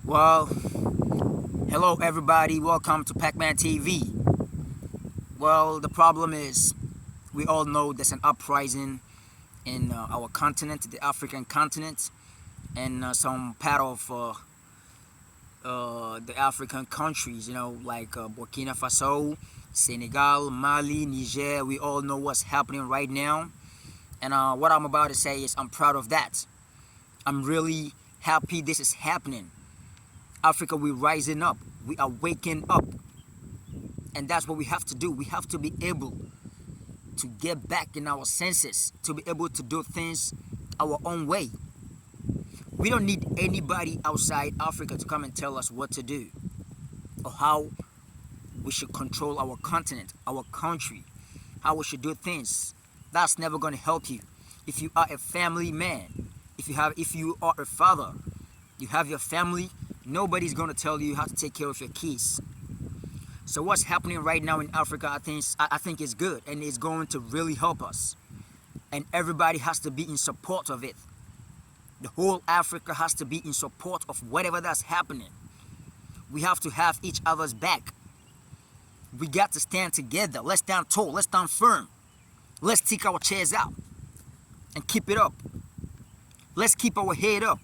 Well, hello everybody. Welcome to Pac-Man TV. Well, the problem is we all know there's an uprising in our continent, the African continent, and some part of the African countries, like Burkina Faso, Senegal, Mali, Niger. We all know what's happening right now. And what I'm about to say is I'm proud of that. I'm really happy this is happening. Africa, we're rising up. We are waking up. And that's what we have to do. We have to be able to get back in our senses, to be able to do things our own way. We don't need anybody outside Africa to come and tell us what to do or how we should control our continent, our country, how we should do things. That's never going to help you. If you are a family man, if you are a father, you have your family, nobody's going to tell you how to take care of your kids. So what's happening right now in Africa, I think is good, and it's going to really help us. And everybody has to be in support of it. The whole Africa has to be in support of whatever that's happening. We have to have each other's back. We got to stand together. Let's stand tall. Let's stand firm. Let's take our chairs out and keep it up. Let's keep our head up.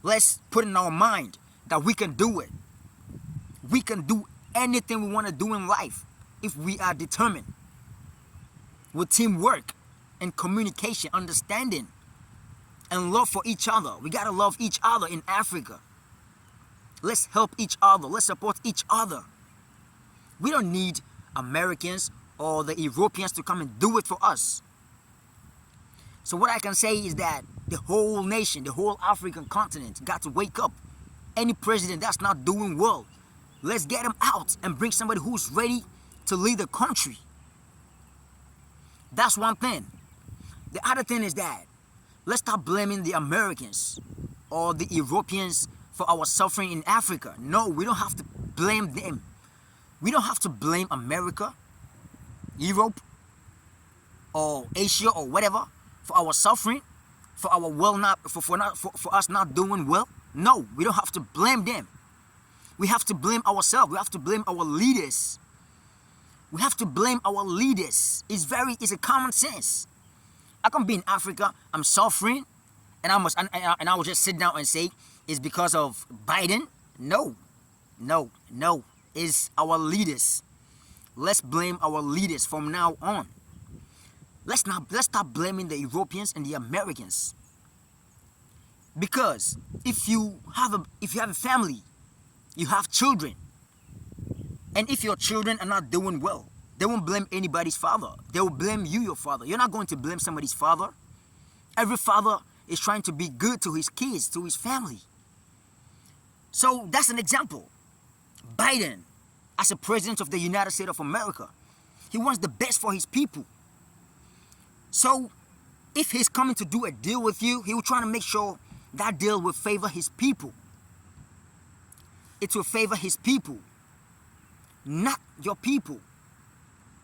Let's put in our mind that we can do it. We can do anything we want to do in life if we are determined. With teamwork and communication, understanding, and love for each other. We got to love each other in Africa. Let's help each other. Let's support each other. We don't need Americans or the Europeans to come and do it for us. So what I can say is that the whole nation, the whole African continent got to wake up. Any president that's not doing well, let's get him out and bring somebody who's ready to lead the country. That's one thing. The other thing is that let's stop blaming the Americans or the Europeans for our suffering in Africa. No, we don't have to blame them. We don't have to blame America, Europe, or Asia or whatever for our suffering, for our for us not doing well. No, we don't have to blame them. We have to blame ourselves. We have to blame our leaders. We have to blame our leaders. It's a common sense. I can be in Africa, I'm suffering, and I will just sit down and say it's because of Biden. No. It's our leaders. Let's blame our leaders from now on. Let's stop blaming the Europeans and the Americans. Because if you have a family, you have children, and if your children are not doing well, they won't blame anybody's father. They will blame you, your father. You're not going to blame somebody's father. Every father is trying to be good to his kids, to his family. So that's an example. Biden, as a president of the United States of America, he wants the best for his people. So if he's coming to do a deal with you, he will try to make sure that deal will favor his people. It will favor his people, not your people.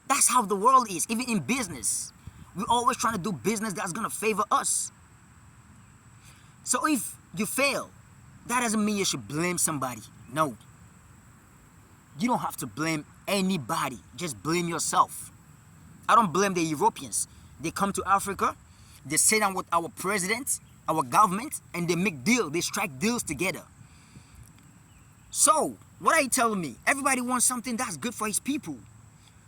That's how the world is, even in business. We're always trying to do business that's going to favor us. So if you fail, that doesn't mean you should blame somebody. No. You don't have to blame anybody. Just blame yourself. I don't blame the Europeans. They come to Africa, they sit down with our president, our government, and they make deals. They strike deals together. So, what are you telling me? Everybody wants something that's good for his people.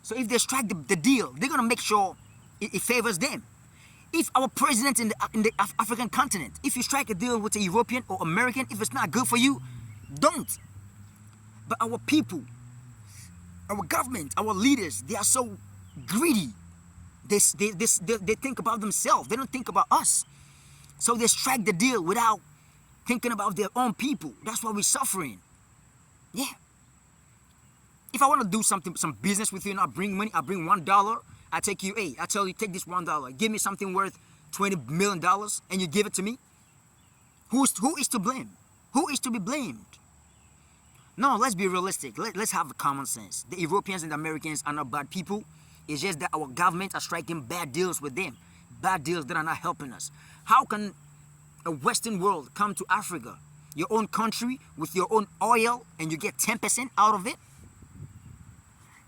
So if they strike the deal, they're going to make sure it favors them. If our president in the African continent, if you strike a deal with a European or American, if it's not good for you, don't. But our people, our government, our leaders, they are so greedy. They think about themselves. They don't think about us. So they strike the deal without thinking about their own people. That's why we're suffering. Yeah. If I want to do some business with you and I bring money, I bring $1, I take you, hey, I tell you, take this $1. Give me something worth $20 million and you give it to me. Who is to blame? Who is to be blamed? No, let's be realistic. Let's have common sense. The Europeans and the Americans are not bad people. It's just that our government are striking bad deals with them. Bad deals that are not helping us. How can a Western world come to Africa your own country with your own oil and you get 10% out of it?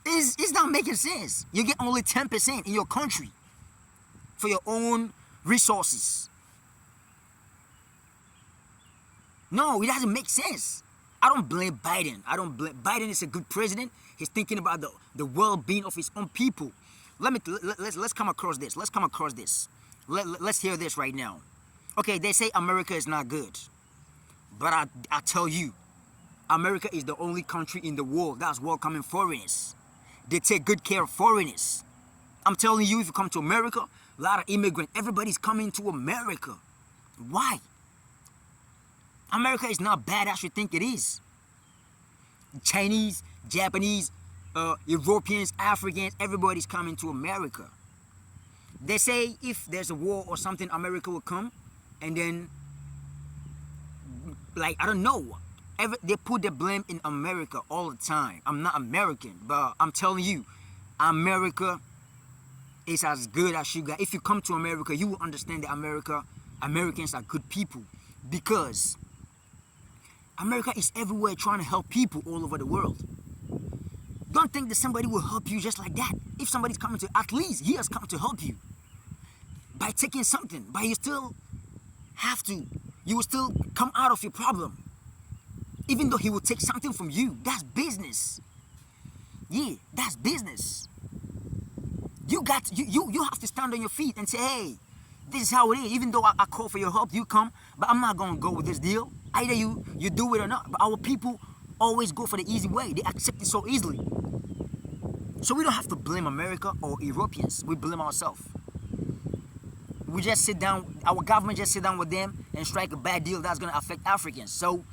It's not making sense. You get only 10% in your country for your own resources. No, it doesn't make sense. I don't blame Biden. Biden is a good president. He's thinking about the well-being of his own people. Let's come across this. Let's hear this right now. Okay, they say America is not good. But I tell you, America is the only country in the world that's welcoming foreigners. They take good care of foreigners. I'm telling you, if you come to America, a lot of immigrants, everybody's coming to America. Why? America is not bad as you think it is. Chinese, Japanese, Europeans, Africans, everybody's coming to America. They say if there's a war or something, America will come, and then, like, I don't know, they put the blame in America all the time. I'm not American, but I'm telling you, America is as good as you got. If you come to America, you will understand that Americans are good people, because America is everywhere trying to help people all over the world. Don't think that somebody will help you just like that. If somebody's coming to, at least he has come to help you by taking something, but you still have to, you will still come out of your problem. Even though he will take something from you, that's business. Yeah, that's business. You have to stand on your feet and say, hey, this is how it is. Even though I call for your help, you come, but I'm not going to go with this deal. Either you do it or not. But our people always go for the easy way. They accept it so easily. So we don't have to blame America or Europeans. We blame ourselves. We just sit down, our government just sit down with them and strike a bad deal that's going to affect Africans. So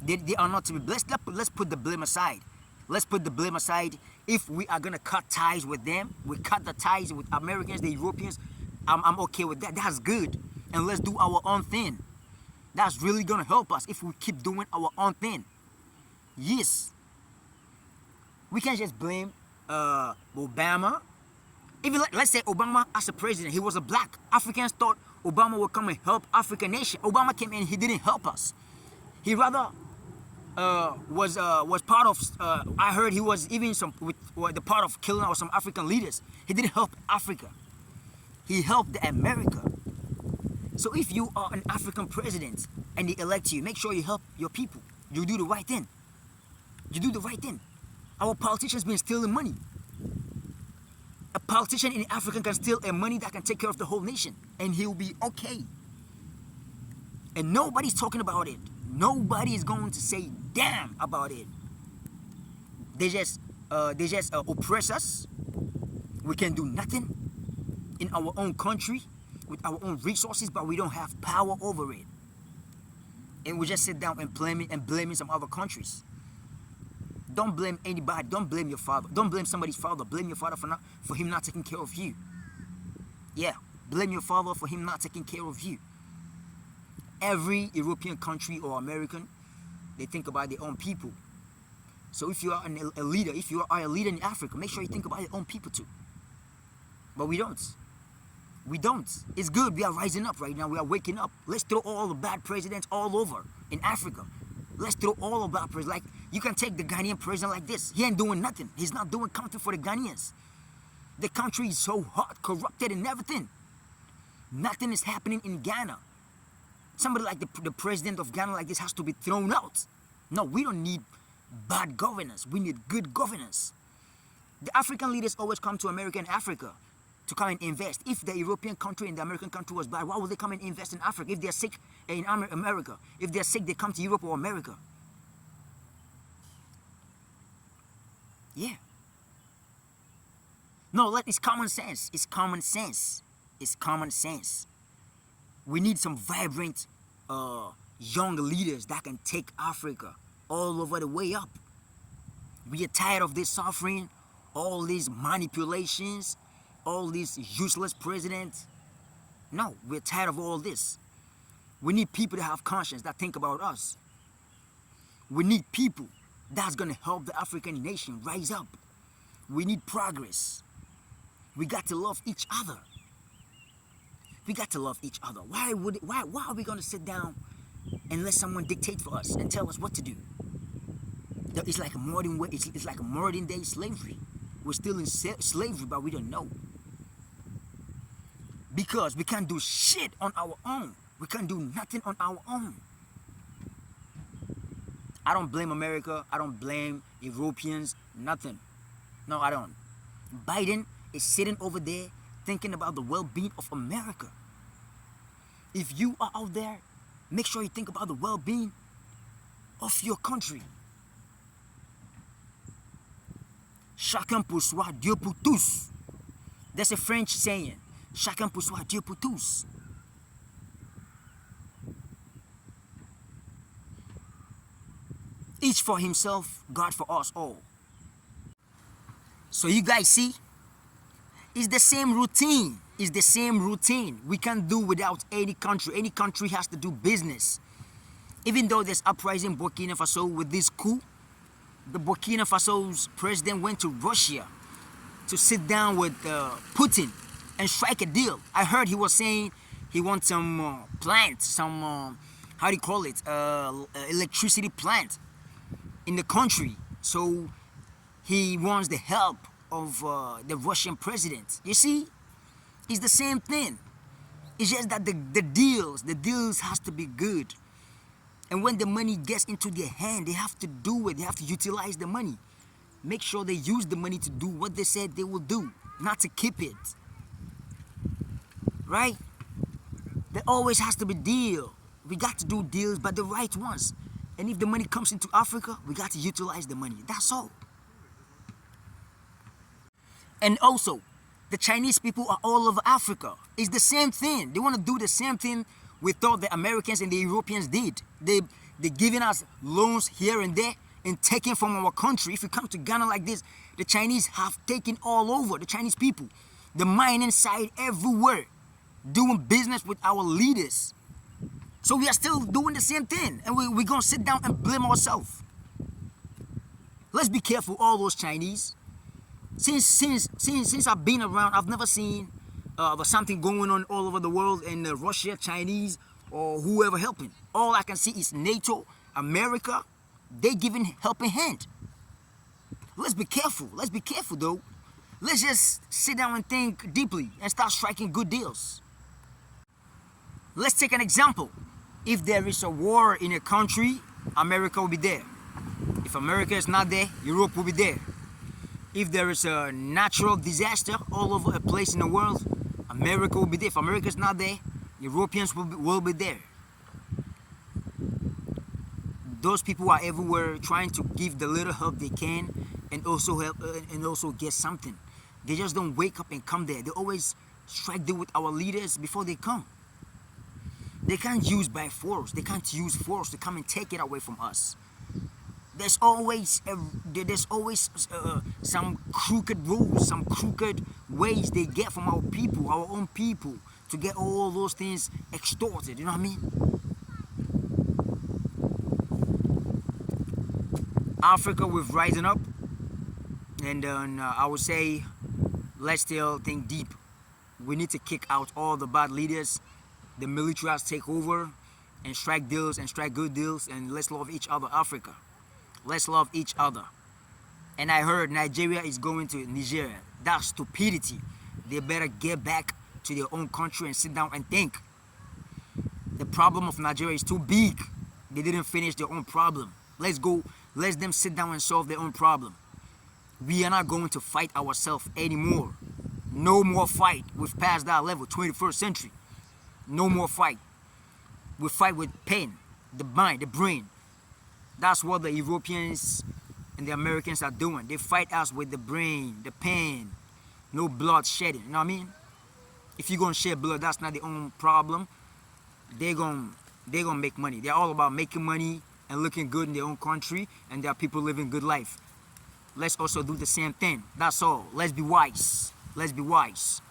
they are not to be blessed. Let's put the blame aside. Let's put the blame aside. If we are going to cut ties with them, we cut the ties with Americans, the Europeans. I'm okay with that. That's good. And let's do our own thing. That's really going to help us if we keep doing our own thing. Yes. We can't just blame Obama. Even let's say Obama as a president, he was a black. Africans thought Obama would come and help African nation. Obama came in, he didn't help us. He rather was part of, I heard he was even the part of killing out some African leaders. He didn't help Africa. He helped America. So if you are an African president and they elect you, make sure you help your people. You do the right thing. You do the right thing. Our politicians been stealing money. A politician in Africa can steal a money that can take care of the whole nation, and he'll be okay. And nobody's talking about it. Nobody is going to say damn about it. They just oppress us. We can do nothing in our own country with our own resources, but we don't have power over it. And we just sit down and blaming some other countries. Don't blame anybody. Don't blame your father. Don't blame somebody's father. Blame your father for him not taking care of you. Yeah, blame your father for him not taking care of you. Every European country or American, they think about their own people. So if you are a leader, if you are a leader in Africa, make sure you think about your own people too. But we don't. We don't. It's good. We are rising up right now. We are waking up. Let's throw all the bad presidents all over in Africa. Let's throw all the bad presidents. Like, you can take the Ghanaian president like this. He ain't doing nothing. He's not doing something for the Ghanaians. The country is so hot, corrupted and everything. Nothing is happening in Ghana. Somebody like the president of Ghana like this has to be thrown out. No, we don't need bad governance. We need good governance. The African leaders always come to America and Africa to come and invest. If the European country and the American country was bad, why would they come and invest in Africa? If they're sick in America, if they're sick, they come to Europe or America. Yeah. No, it's common sense. It's common sense. It's common sense. We need some vibrant, young leaders that can take Africa all over the way up. We are tired of this suffering, all these manipulations, all these useless presidents. No, we're tired of all this. We need people that have conscience, that think about us. We need people that's going to help the African nation rise up. We need progress. We got to love each other. We got to love each other. Why are we going to sit down and let someone dictate for us and tell us what to do. It's like a modern way. It's like a modern day slavery. We're still in slavery, but we don't know. Because we can't do shit on our own. We can't do nothing on our own. I don't blame America. I don't blame Europeans. Nothing. No, I don't. Biden is sitting over there thinking about the well-being of America. If you are out there, make sure you think about the well-being of your country. Chacun pour soi, Dieu pour tous. That's a French saying. Chacun pour soi, Dieu pour tous. Each for himself, God for us all. So you guys see, it's the same routine. It's the same routine. We can't do without any country. Any country has to do business. Even though there's uprising in Burkina Faso with this coup, the Burkina Faso's president went to Russia to sit down with Putin and strike a deal. I heard he was saying he wants some plant, some, how do you call it, electricity plant in the country. So he wants the help of the Russian president. You see, it's the same thing. It's just that the deals has to be good. And when the money gets into their hand, they have to do it. They have to utilize the money. Make sure they use the money to do what they said they will do, not to keep it. Right? There always has to be deal. We got to do deals, but the right ones. And if the money comes into Africa, we got to utilize the money. That's all. And also, the Chinese people are all over Africa. It's the same thing. They want to do the same thing we thought the Americans and the Europeans did. They're giving us loans here and there and taking from our country. If you come to Ghana like this, the Chinese have taken all over, the Chinese people. The mining side everywhere, doing business with our leaders. So we are still doing the same thing, and we're going to sit down and blame ourselves. Let's be careful, all those Chinese. Since I've been around, I've never seen something going on all over the world in Russia, Chinese, or whoever helping. All I can see is NATO, America. They giving helping hand. Let's be careful. Let's be careful, though. Let's just sit down and think deeply and start striking good deals. Let's take an example. If there is a war in a country, America will be there. If America is not there, Europe will be there. If there is a natural disaster all over a place in the world, America will be there. If America is not there, Europeans will be there. Those people are everywhere trying to give the little help they can and also help and also get something. They just don't wake up and come there. They always strike deal with our leaders before they come. They can't use by force. They can't use force to come and take it away from us. There's always some crooked rules, some crooked ways they get from our people, our own people, to get all those things extorted. You know what I mean? Africa, we're rising up, and I would say, let's still think deep. We need to kick out all the bad leaders. The military has to take over and strike deals and strike good deals, and let's love each other, Africa. Let's love each other. And I heard Nigeria is going to Nigeria. That's stupidity. They better get back to their own country and sit down and think. The problem of Nigeria is too big. They didn't finish their own problem. Let's go. Let them sit down and solve their own problem. We are not going to fight ourselves anymore. No more fight. We've passed that level, 21st century. No more fight. We fight with pain, the mind, the brain. That's what the Europeans and the Americans are doing. They fight us with the brain, the pain, no blood shedding. You know what I mean? If you're going to shed blood, that's not the only problem. They're gonna make money. They're all about making money and looking good in their own country, and there are people living good life. Let's also do the same thing. That's all. Let's be wise. Let's be wise.